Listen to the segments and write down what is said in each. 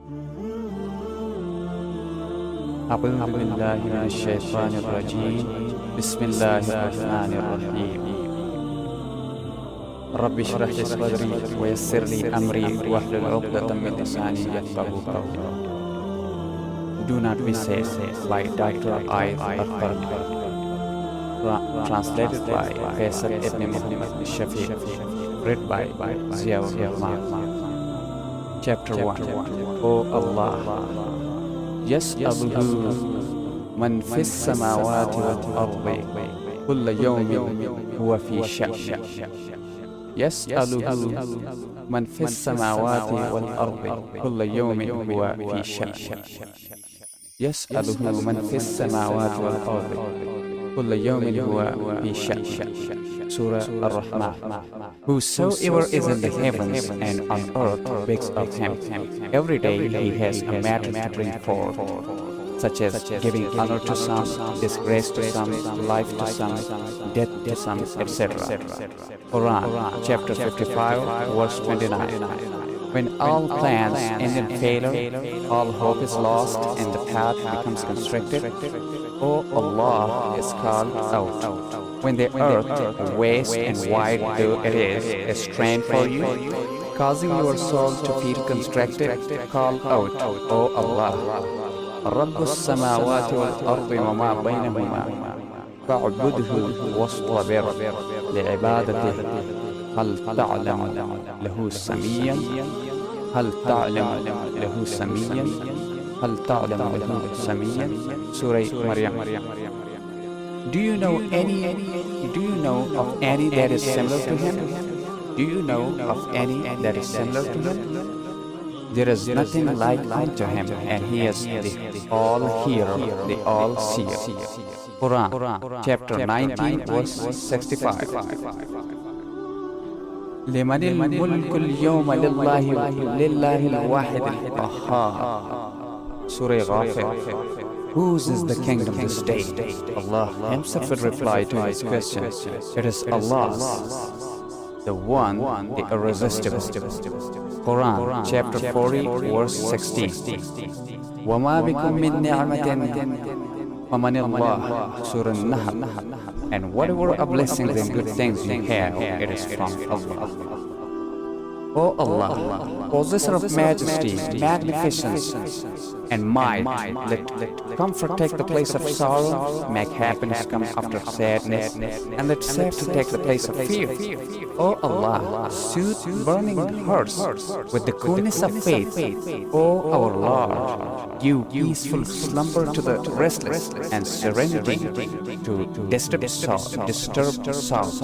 أعوذ بالله من الشيطان الرجيم. بسم الله الرحمن الرحيم. رب اشرح لي صدري ويسر لي أمري واحلل عقدة من لساني يفقهوا قولي. Do not be said by Dr. Aid Al-Farqi. Translated by Faisal Ibn Muhammad Shafiq. Read by Ziaur Rahman. Chapter 1. O Allah, يسأله من في السماوات والأرض كل يوم هو في شأن. يسأله من في السماوات والأرض كل يوم هو في شأن. يسأله من في السماوات والأرض كل يوم هو في شأن. Surah Ar-Rahman. Whosoever is in the heavens and on earth begs of him. Every day he has a matter to bring forth, such as giving honor to some, disgrace to some, life to some, death to some, etc. Quran, chapter 55, verse 29. When all plans end in failure, all hope is lost, and the path becomes constricted, O Allah is called out. When the earth, vast and wide though it is, strained for you, causing your soul to feel constricted, call out, O Allah. رب السماوات والأرض وما بينهما فاعبده واصطبر لعبادته هل تعلم له سميا هل تعلم له سميا هل تعلم له سميا سورة مريم. Do you know of any that is similar to him? Do you know of any that is similar to him? There is nothing like unto him, and he is the all-hearer, the all-seer. Quran, chapter 19, verse 65. لمن الملك اليوم لله الواحد القهار. Surah Ghafir. Whose is the kingdom this day? Allah himself will reply to his question. It is Allah's, the one, the irresistible. Quran, chapter 40, verse 16. وَمَا بِكُم مِّن نِّعْمَةٍ فَمِنَ اللَّهِ. Surah An-Nahl. And whatever of blessings and good things you have, it is from Allah. O Allah, possessor of majesty, magnificence, and might, let comfort take the place of sorrow, make happiness come after sadness, and let sadness take the place of fear. O Allah, soothe burning hearts with the coolness of faith. O our Lord, give peaceful slumber to the restless and serenity to disturbed souls.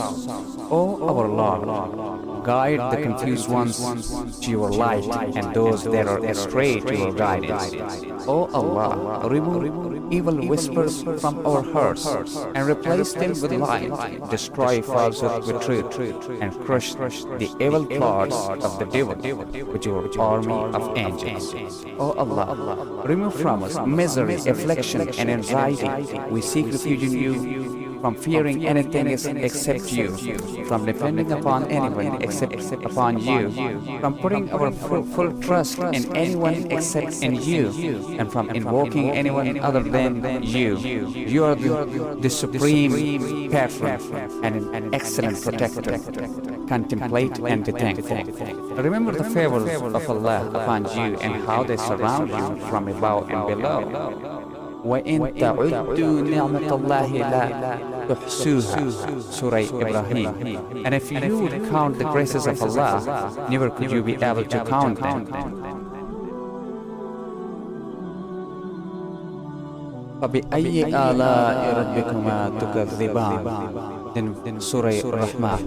O our Lord, guide the confused ones to your light, and those that are astray to your guidance. O Allah, remove evil whispers from our hearts and replace them with light. Destroy falsehood with truth, and crush the evil plots of the devil with your army of angels. O Allah, remove from us misery, affliction, and anxiety. We seek refuge in you from fearing anything except you, from depending upon anyone except upon you, from putting our full trust in anyone except in you, and from invoking anyone other than you. You are the supreme patron and an excellent protector. Contemplate and be thankful. Remember the favors of Allah upon you and how they surround you from above and below. وَإِن تَعُدُّوا نِعْمَةَ اللَّهِ لَا تُحْصُوهَا. Surah Ibrahim. And if you would count the graces of Allah, never could you be able to count them. فَبِأَيِّ آلَاءِ رَبِّكُمَا تُكَذِّبَانِ. Then Surah Ar-Rahman.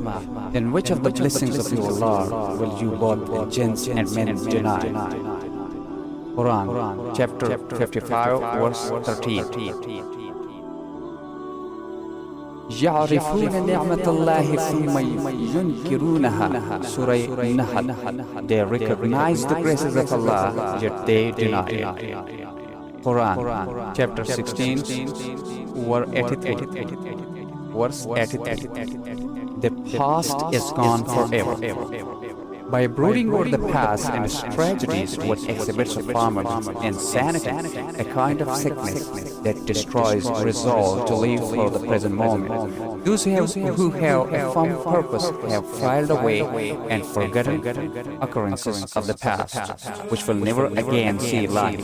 Then which of the blessings of your Lord will you both jinns and men deny? Quran, chapter 55, verse 13. يعرفون نعمة الله ثم ينكرونها. Surah An-Nahl. They recognize the graces of Allah, yet they deny it. Quran, chapter 16, verse 83. The past is gone forever. By brooding over the past and its tragedies, what exhibits a farmer's insanity, a kind of sickness that destroys resolve to live for the present moment. Those who have a firm purpose have filed away and forgotten occurrences of the past, which will never again see light.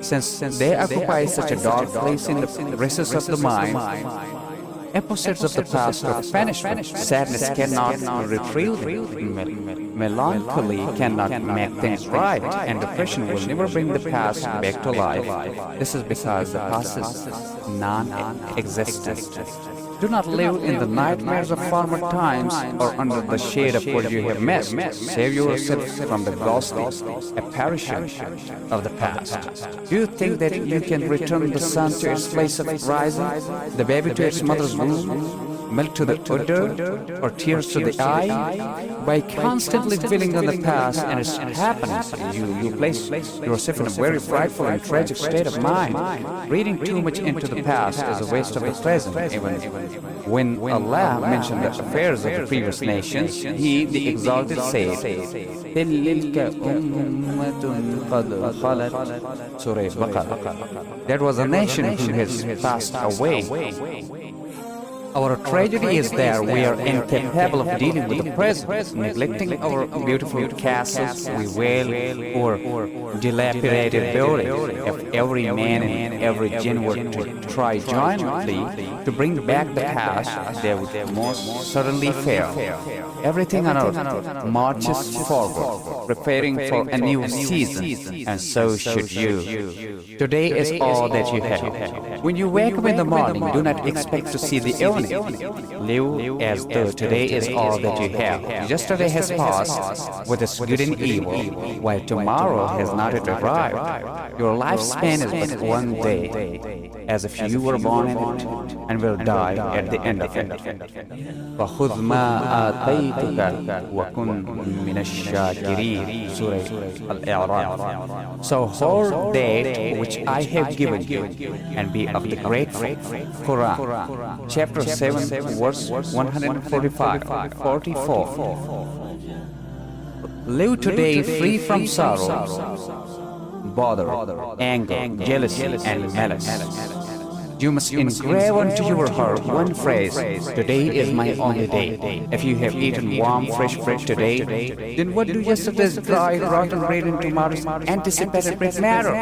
Since they occupy such a dark place in the recesses of the mind, episodes of the past are vanished. Sadness cannot retrieve them. Melancholy cannot make things right, and depression will never bring the past back to life. This is because the past is non-existent. Do not live in the nightmares of former times or under the shade of what you have missed. Save yourself from the ghostly apparition of the past. Do you think that you can return the sun to its place of rising, the baby to its mother's womb, milk to the udder, or tears to the eye? By constantly dwelling on the past and its happenings, you place yourself in a very frightful and tragic state of mind. Reading too much into the past is a waste of the present. Even when Allah mentioned the affairs of the previous nations, He, the Exalted, said, Surah Baqarah. That was a nation who has passed away. Our tragedy is that we are incapable of dealing with the present, neglecting our beautiful castles. We wail or dilapidated buildings. If every man and every jinn were to try jointly to bring back the past, they would most certainly fail. Everything on earth marches forward, preparing for a new season, and so should you. Today is all that you have. When you wake up in the morning, do not expect to see the evening. Live as though today is all that you have. Yesterday has passed with its good and evil, while tomorrow has not yet arrived. Your lifespan is but one day, as if you were born in it and will die at the end of it. فَخُذْ مَا آتَيْتُكَ وَكُنْ مِنَ الشَّاكِرِينَ Surah Al-A'raf. So hold that which I have given you and be of the grateful. Quran, chapter 7, verse 145, 44. Live today free from sorrow, bother, anger, jealousy, and malice. You must engrave onto your heart one phrase, today is my only day. If you have eaten warm, fresh bread today, then what do yesterday's dry, rotten bread and tomorrow's anticipated bread matter?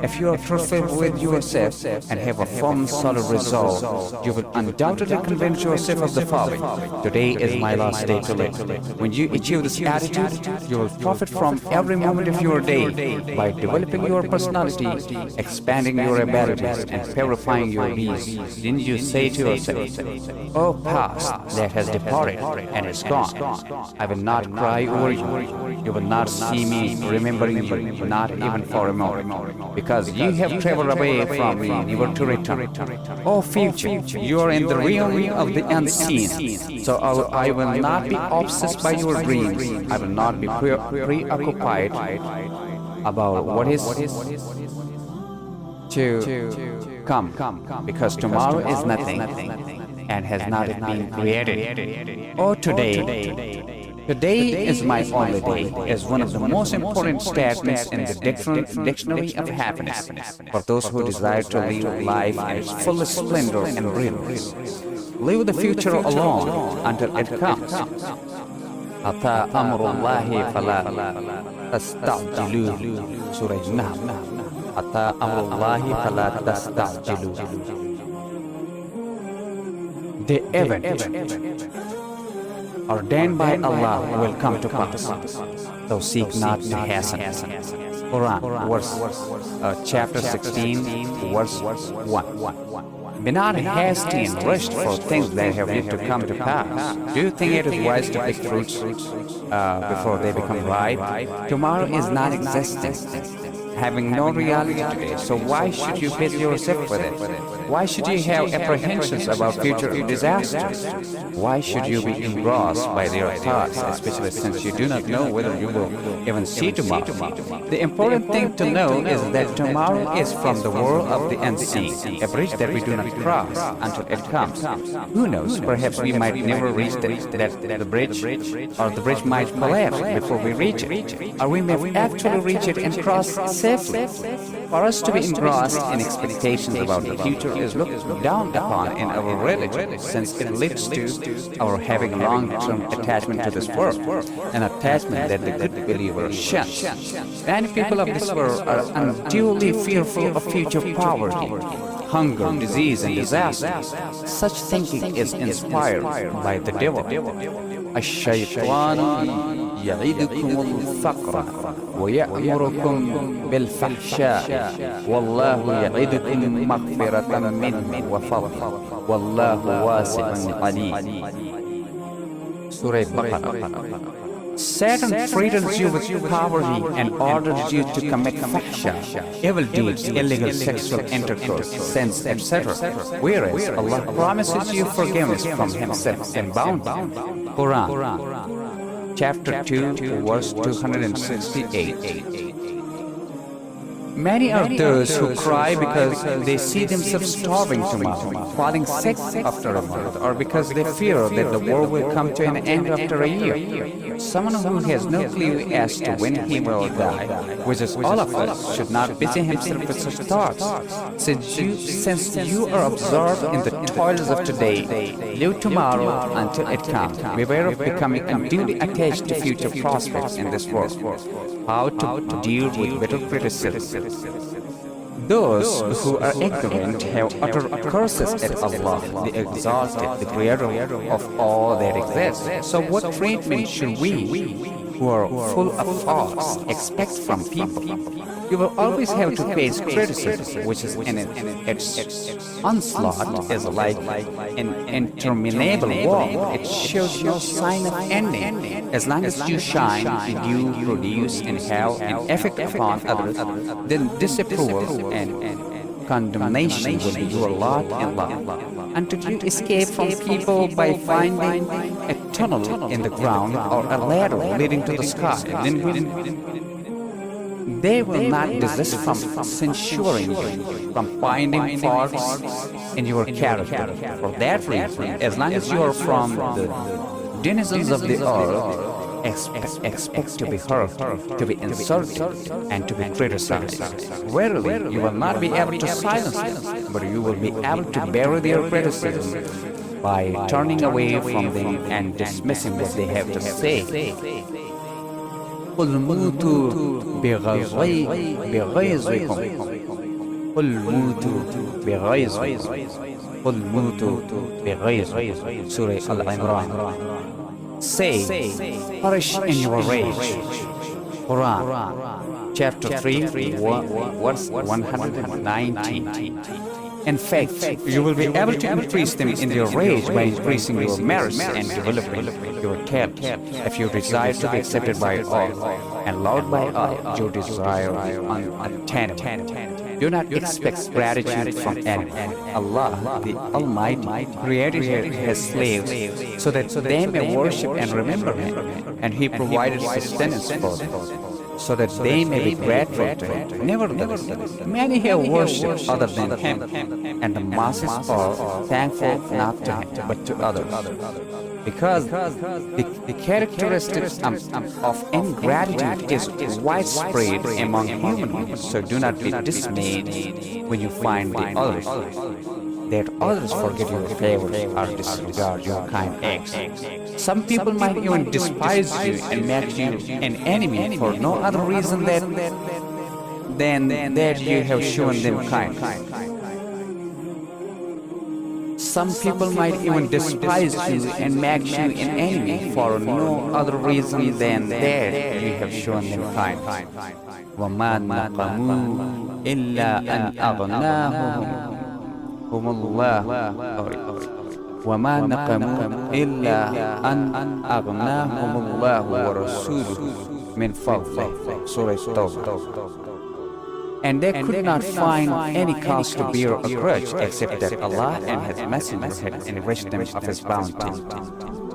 If you are truthful with yourself and have a firm, solid resolve, you will undoubtedly convince yourself of the following: today is my last day to live. When you achieve this attitude, you will profit from every moment of your day by developing your personality, expanding your abilities, and purifying your being. Then you say to yourself, "Oh past that has departed and is gone, I will not cry over you. You will not see me remembering you, not even for a moment, because you have traveled away from me, never to return. Oh future, you are in the realm of the unseen, so I will not be obsessed by your dreams. I will not be preoccupied about what is to come, because tomorrow is nothing and has not been created. Oh today is my only day is one of the most important statements in the dictionary of happiness for those who desire to live life in its fullest splendor and brilliance. Leave the future alone until it comes. Ata amrullahi fala tasta'jiluhu. Surah Nahl. Ata amrullahi fala tasta'jiluhu. The event ordained by Allah will come to pass, so seek not to hasten. Quran, chapter 16, verse 1. Be not hasty and rushed for things that have yet to come to pass. Do you think it is wise to pick fruits before they become ripe? Tomorrow is non-existent. having no reality today. So why should you busy yourself with it? Why should you have apprehensions about future disasters? Why should you be engrossed by their thoughts, especially since you do not know whether you will even see tomorrow? The important thing to know is that tomorrow is from the world of the unseen, a bridge that we do not cross until it comes. Who knows, perhaps we might never reach the bridge, or the bridge might collapse before we reach it, or we may actually reach it and cross safely. For us to be engrossed in expectations about the future is looked down upon in our religion, since it leads to our having a long-term attachment to this world, an attachment that the good believer shuns. Many people of this world are unduly fearful of future poverty, hunger, disease, and disaster. Such thinking is inspired by the devil. الشيطان يعدكم الفقر ويأمركم بالفحشاء والله يعدكم مغفرة منه وفضل والله واسع عليم. Surah Baqarah. Satan threatens you with poverty and orders you to commit fahsha, evil deeds, illegal sexual intercourse, sins, etc. Whereas Allah promises you forgiveness from Himself and bounty. Quran, chapter 2, verse 268. Many are those who cry because they see themselves starving tomorrow, falling sick after a month, or because they fear that the world will come to an end after a year. Someone who has no clue as to when he will die, which is all of us, should not busy himself with such thoughts. Since you are absorbed in the toils of today, live tomorrow until it comes. Beware of becoming unduly attached to future prospects in this world. How to deal with bitter criticism. Those who are ignorant have uttered curses at Allah, the Exalted, the Creator of all that exists. So what treatment should we, who are full of faults, expect from people? You will always have to face criticism, which is in its onslaught is like an interminable wall. It shows no sign of ending. As long as you shine, you produce and have an effect upon others, then disapproval and condemnation will be your lot in life. Until you escape from people by finding a tunnel in the ground or a ladder leading to the sky, they will not desist from censuring you, from finding faults in your character. For that reason, as long as you are from the denizens of the earth, expect to be hurt, to be insulted, and to be criticized. Verily, you will not be able to silence them, but you will be able to bury their criticism by turning away from them and dismissing what they have to say. قل موتوا بغيظكم قل موتوا بغيظكم قل موتوا بغيظكم. Surah Al-Imran. Say, perish in your rage. Quran, chapter 3, verse 119. In fact, you will be able to increase them in your rage by increasing your merits and developing your talent. If you desire to be accepted by all and loved by all, your desire is unattainable. Do not expect gratitude from anyone. Allah, the Almighty, created His slaves so that they may worship and remember Him, and He provided sustenance for them, so that they may be grateful to Him. Nevertheless, many have worshipped other than Him, and the masses are thankful not to Him, but to others. Because the characteristics of ingratitude is widespread among human beings, so do not be dismayed when you find the others, that others forget your favors or disregard your kind acts. Some people might even despise you and make you an enemy for no other reason than that you have shown them kindness. Some people might even despise you and make you an enemy for no other reason than that you have shown them kindness. وَمَا نَقَمُوا إِلَّا أَنْ أَغْنَاهُمْ اللَّهُ وَمَا نَقَمُوا إِلَّا أَنْ أَغْنَاهُمُ اللَّهُ وَرَسُولُهُ مِنْ فَضْلِهِ. Surah Tawbah. And they could not find any cause to bear a grudge except that Allah and His Messenger had enriched them of His bounty.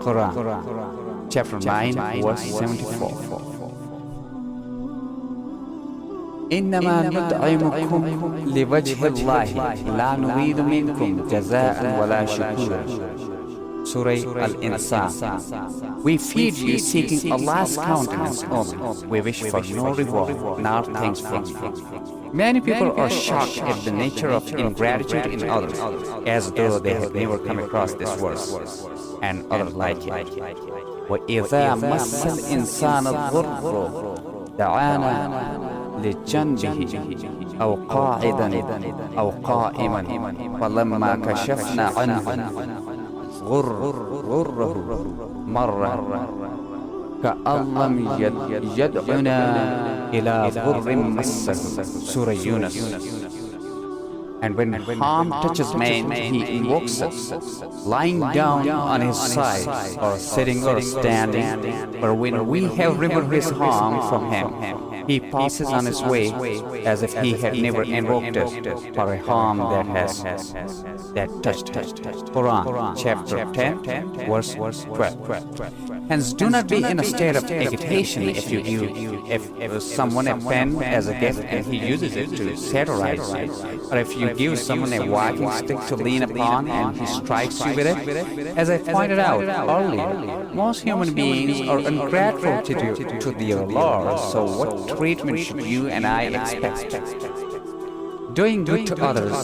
Quran, chapter 9, verse 74. إنما نطعمكم لوجه الله لا نريد منكم جزاء ولا شكورا. Surah Al-Insan. We feed you seeking Allah's countenance only. We wish for no reward, nor thanks from you. Many people are shocked at the nature of ingratitude in others, as though they have never come across this verse and others like it. وَإِذَا مَسَّ الْإِنسَانَ الضُّرُّ دَعَانَا لجنبه أو قاعدا أو قائما فلما كشفنا عنه غره مرة كأن لم يدعنا إلى ضر مسه. Surah Yunus. And when harm touches man, he invokes us, lying down on his side, or sitting or standing. But when we have removed his harm from him, he passes on his way as if he had never invoked us for a harm that touched him. Quran, chapter 10, verse 12. Hence, do not be in a state of agitation if you give someone a pen as a gift and he uses it to satirize you, or if you give someone a walking stick to lean upon and he strikes you with it. As I pointed out earlier, most human beings are ungrateful to their Lord, so what treatment should you and I expect? Doing good to others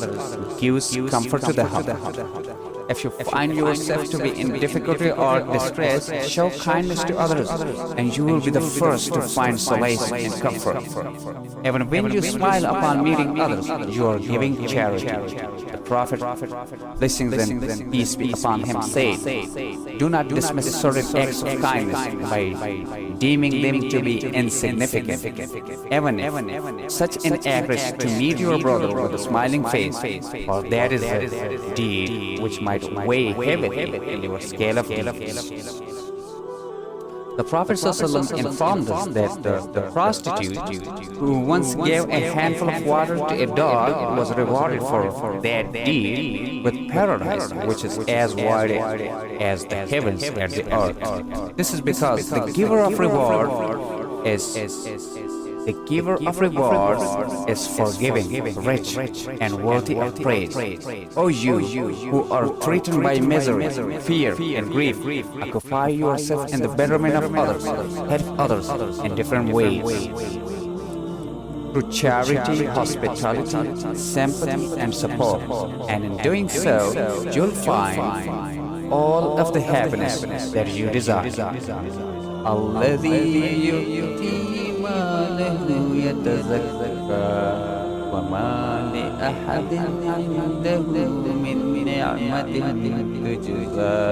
gives comfort to the humble. If you find yourself to be in difficulty or distress, show kindness to others, and you will be the first to find solace and comfort. Even when you smile upon meeting others, you are giving charity. The Prophet, blessings and peace be upon him, said, "Do not dismiss certain acts of kindness by deeming them to be insignificant. Even if such an act is to meet your brother with a smiling face, for that is a deed which might weigh heavily in your scale of deeds." The Prophet ﷺ informed us that the prostitute who once gave a handful of water to a dog was rewarded for that deed with paradise, which is as wide as the heavens and the earth. This is because the giver of reward is forgiving, rich, and worthy of praise. O you who are threatened by misery, fear, and grief, occupy yourself in the betterment of others, help others in different ways. Through charity, hospitality, sympathy, and support. And in doing so, you'll find all of the happiness that you desire. الذي يؤتي ماله يتزكى وما لأحد عنده من نعمة تجزى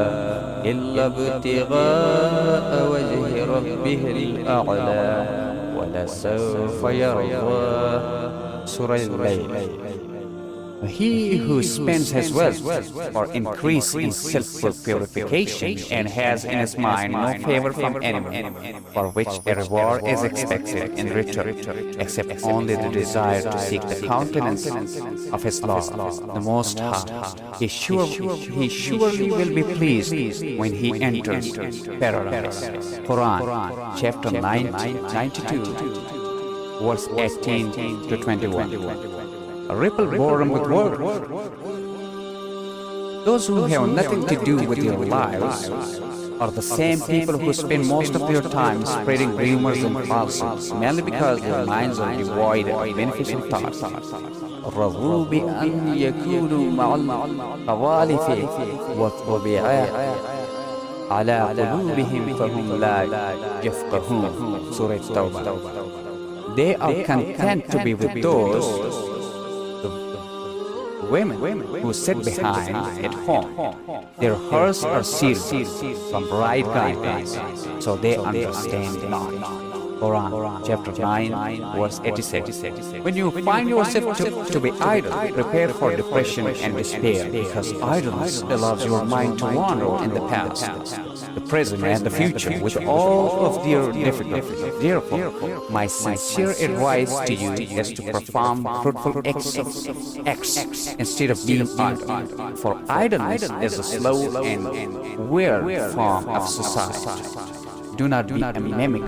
إلا ابتغاء وجه ربه الأعلى ولسوف يرضى. Surah Al-Layl. He who spends his wealth for increase in self-purification and has in his mind no favor from anyone, for which a reward is expected in return, except only the desire to seek the countenance of his Lord, the Most High. He surely will be pleased when he enters paradise. Quran, chapter 92, verse 18 to 21. Ripple boredom with words. Those who have nothing to do with their lives are the same people who spend most of their time spreading rumors and falsehoods, mainly because their minds are devoid of beneficial thoughts. رضوا بأن يكونوا مع الخوالف والطبيعة على قلوبهم فهم لا يفقهون. Surah Tawbah. They are content to be with those women who sit behind at home. Their hearts are sealed from bright guidance, so they understand not. Quran, chapter 9, verse 86. When you find yourself to be idle, prepare for depression and despair, because idleness allows your mind to wander in the past, the present, and the future with all of their difficulties. Therefore, my sincere advice to you is to perform fruitful acts instead of being idle. For idleness is a slow and weird form of society. Do not be a mimic.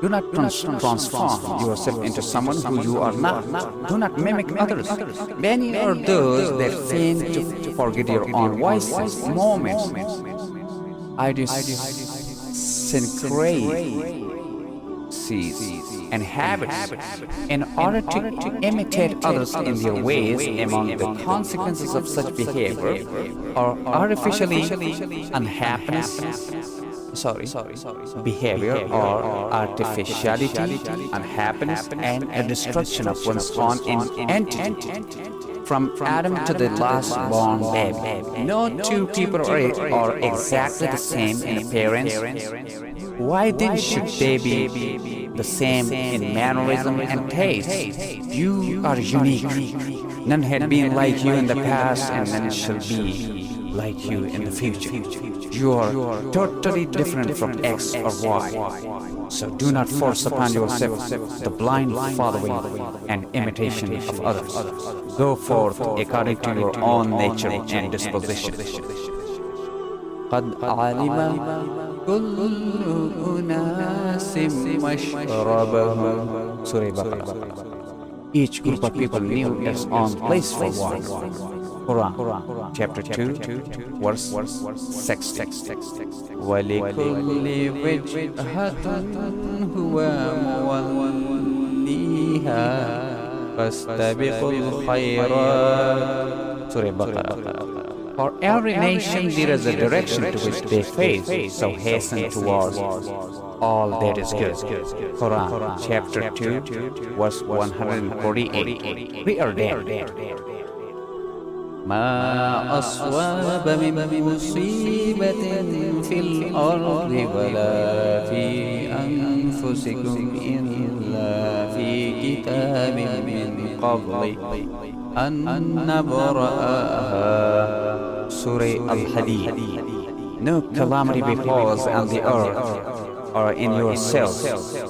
Do not transform yourself into someone who you are not. Do not mimic others. Many are those that fail to forget your own voices, moments, idiosyncrasies, and habits in order to imitate others in their ways. Among the consequences of such behavior are behavior or artificiality, unhappiness, and a destruction of one's own entity. From Adam to the last born baby, no two people are exactly the same in appearance. Why then should they be the same in mannerism and taste? You are unique. None had been like you in the past, and none shall be like you in the future. You are totally different from X or Y. So do not force upon yourself the blind following and imitation of others. Go forth according to your own nature and disposition. قد علم كل أناس مشربهم. Surah Baqarah. Each group of people knew its own place for water. Quran, chapter 2, verse 6. وَلِكُلِّ وِجْهَةٍ هُوَ مُوَلِّيهَا فَاسْتَبِقُوا الْخَيْرَاتِ. Surah Baqarah. For every nation there is a direction to which they face, so hasten towards all that is good. Quran, chapter 2, verse 148. We are there. ما أصواب من مصيبة في الأرض ولا في أنفسكم إلا في كتاب من قبل أن نبرأها. Surah Al-Hadid. No calamity befalls on the earth or in yourself,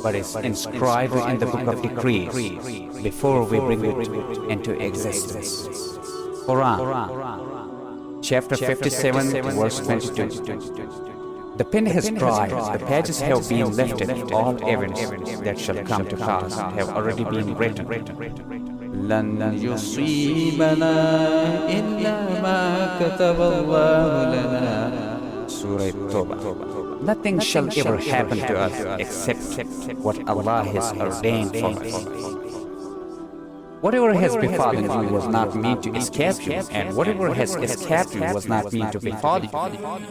but is inscribed in the book of decrees before we bring it into existence. Quran, chapter 57, verse 22. The pen has dried, the pages have been lifted, all events that shall come to pass have already been written. لن يصيبنا إلا ما كتب الله لنا. Surah Tawbah. Nothing shall ever happen to us except what Allah has ordained for us. Whatever has befallen you was not meant to escape you, and whatever has escaped you was not meant to befall you.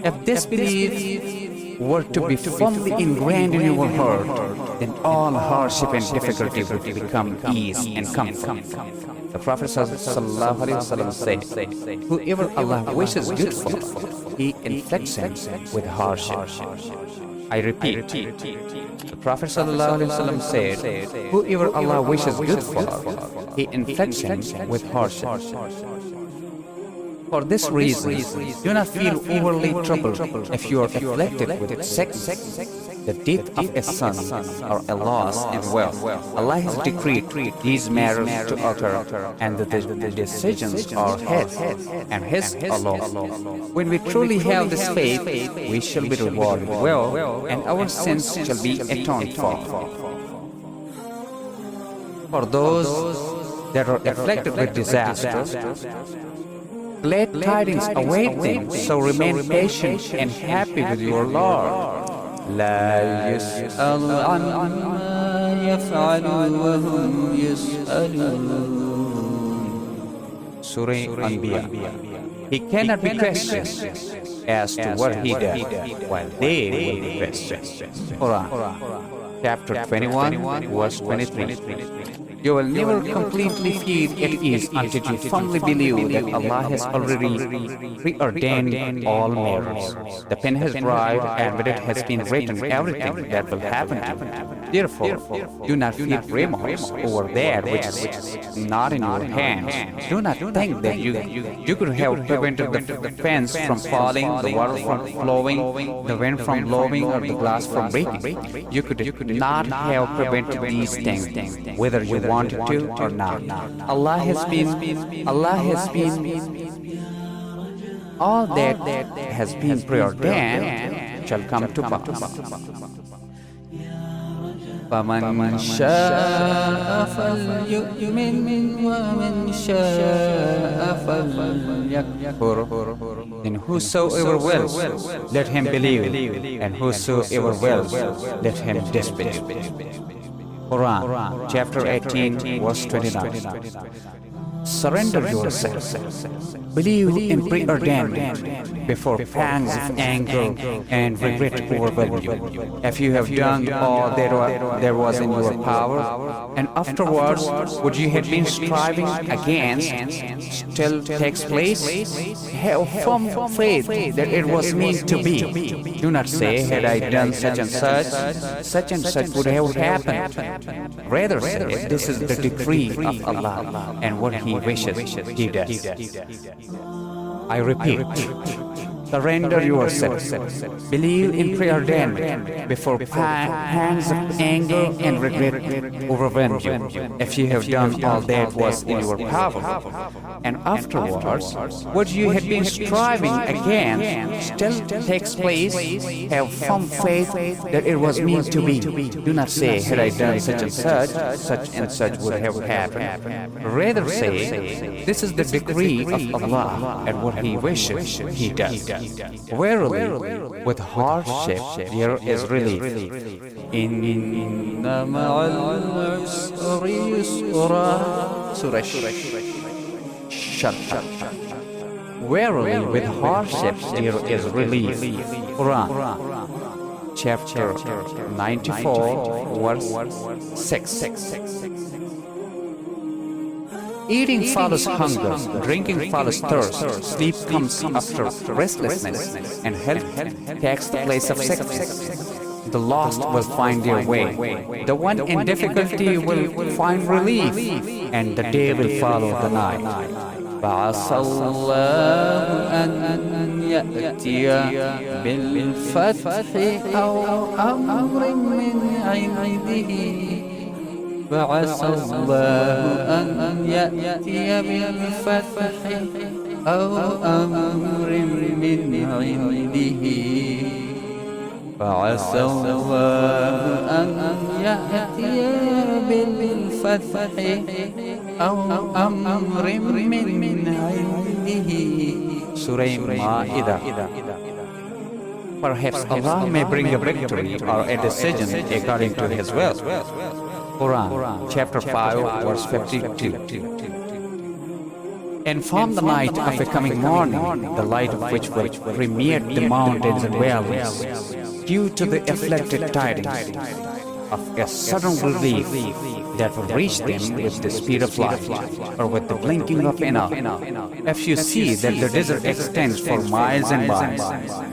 If this belief were to be firmly ingrained in your heart, then all hardship and difficulty would become ease and comfort. The Prophet ﷺ said, whoever Allah wishes good for, He inflicts him with hardship. I repeat, the Prophet ﷺ said, whoever Allah wishes good for, He inflicts him with hardship. For this reason, do not feel overly troubled if you are afflicted with sickness, the death of a son, or a loss in wealth. Allah has decreed these matters to occur, and the decisions are His, and His alone. When we truly have this faith, we shall be rewarded well, and our sins shall be atoned for. For those that are afflicted with disaster, glad tidings await them, so remain patient and happy with your Lord. لا يسأل عما يفعل وهم يسألون. Surah Anbiya. He cannot be questioned as to what he did, while they will be questioned. Quran, chapter 21, verse 23. You will never completely feel at ease until you firmly believe that Allah has already preordained all matters. The pen has arrived and with it has been written everything that will happen to you. Therefore, do not feel remorse over that which is not in your hands. Do not think that you could have prevented the fence from falling, the water from flowing, the wind from blowing, or the glass from breaking. You could not have prevented these things, whether you wanted to or not. Allah has been all that has been preordained shall come to pass. فَمَنْ شَاءَ فَلْيُؤْمِنْ وَمَنْ شَاءَ فَلْيَكْفُرْ. Then whosoever wills, let him believe, and whosoever wills, let him disbelieve. Quran, chapter 18, verse 29. Surrender yourself. Believe in preordainment before pangs of anger and regret overwhelm you. If you have done all there was in your power, and afterwards what you had been striving against still takes place, have firm faith that it was meant to be. Do not say, had I done such and such would have happened. Rather say, this is the decree of Allah, and what He wishes, He does. I repeat, surrender yourself. Believe in preordainment before pangs of anger and regret overwhelm you. If you have done all that was in your power, and afterwards what you had been striving against still takes place, have firm faith that it was meant to be. Do not say, had I done such and such would have happened. Rather say, this is the decree of Allah, and what He wishes, He does. Verily, with hardship there is relief. Inna ma'al usri yusra. Surah Shar. Verily, with hardships there is relief. Quran, chapter 94, verse 6. Eating follows hunger, drinking follows thirst, sleep comes after restlessness, and health takes the place of sickness. The lost will find their way, the one in difficulty will find relief, and the day will follow the night. فَعَسَى اللَّهُ أَنْ يَأْتِيَ بِالْفَتْحِ أَوْ أَمْرٍ مِّنْ عِنْدِهِ فَعَسَى اللَّهُ أَنْ يَأْتِيَ بِالْفَتْحِ أَوْ أَمْرٍ مِّنْ عِنْدِهِ فَعَسَى اللَّهُ أَنْ يَأْتِيَ بِالْفَتْحِ أَوْ أَمْرٍ مِّنْ عِنْدِهِ. Surah Ma'idah. Perhaps Allah may bring a victory or a decision according to His will. Quran, chapter 5, verse 52. Inform the night of a coming morning, the light of which will permeate the mountains and valleys, due to the afflicted tidings of a sudden relief that will reach them with the speed of light, or with the blinking of an eye. If you see that the desert extends for miles and miles,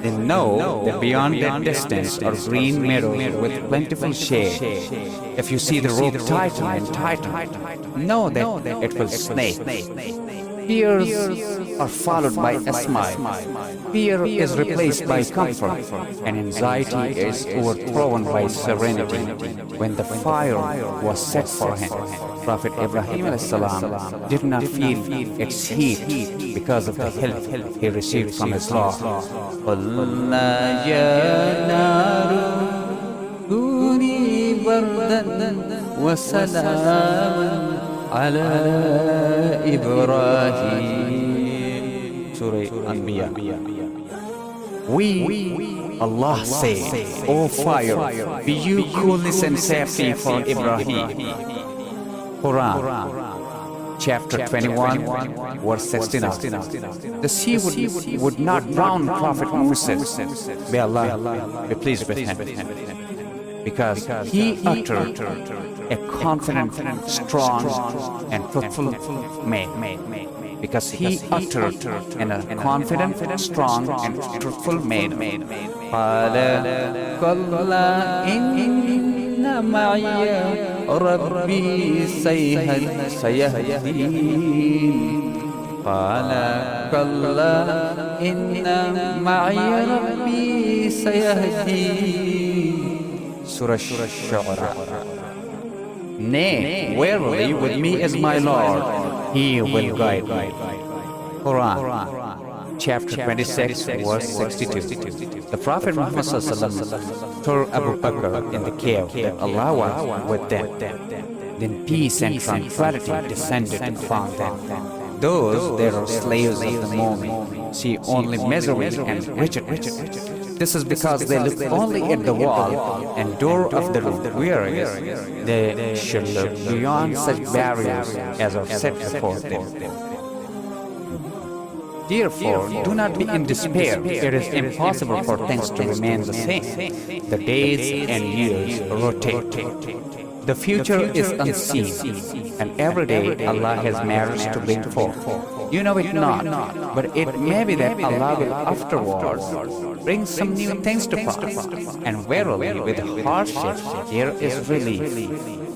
then know that beyond that distance are green meadows with plentiful shade. If you see the rope tighten and tighten, know that it will snake. Fears are followed by a smile. Fear is replaced by comfort, and anxiety is overthrown by serenity. When the fire was set for him, Prophet Ibrahim ﷺ did not feel its heat because of the help he received from his Lord. قُلْنَا يَا نَارُ كُونِي بَرْدًا وَسَلَامًا على إبراهيم. Surah Anbiya. We, Allah say, O fire, be you coolness and safety for Ibrahim. Quran, chapter 21, verse 69. The sea would not drown Prophet Moses. May Allah be pleased with him. because he uttered a confident, strong, and truthful man. Because he uttered in a confident, strong, and truthful man. قال كلا إن معي ربي سيهدين. قال كلا إن معي ربي سيهدين. Surah Ash-Shu'ara. Nay, verily with me is my Lord, He will guide me. Quran, chapter 26, verse 62. The Prophet Muhammad ﷺ told Abu Bakr in the cave that Allah was with them. Then peace and tranquility descended upon them. Those that are slaves of the moment see only misery and wretchedness. This is because they look only at the wall and door of the weariest. They should look beyond such barriers as are set before them. Therefore, do not be in despair. It is impossible for things to remain the same. The days and years rotate. The future is unseen, and every day Allah has matters to bring forth. You know it not, but it may be that Allah will afterwards bring some new things to pass, and verily with hardship there is relief.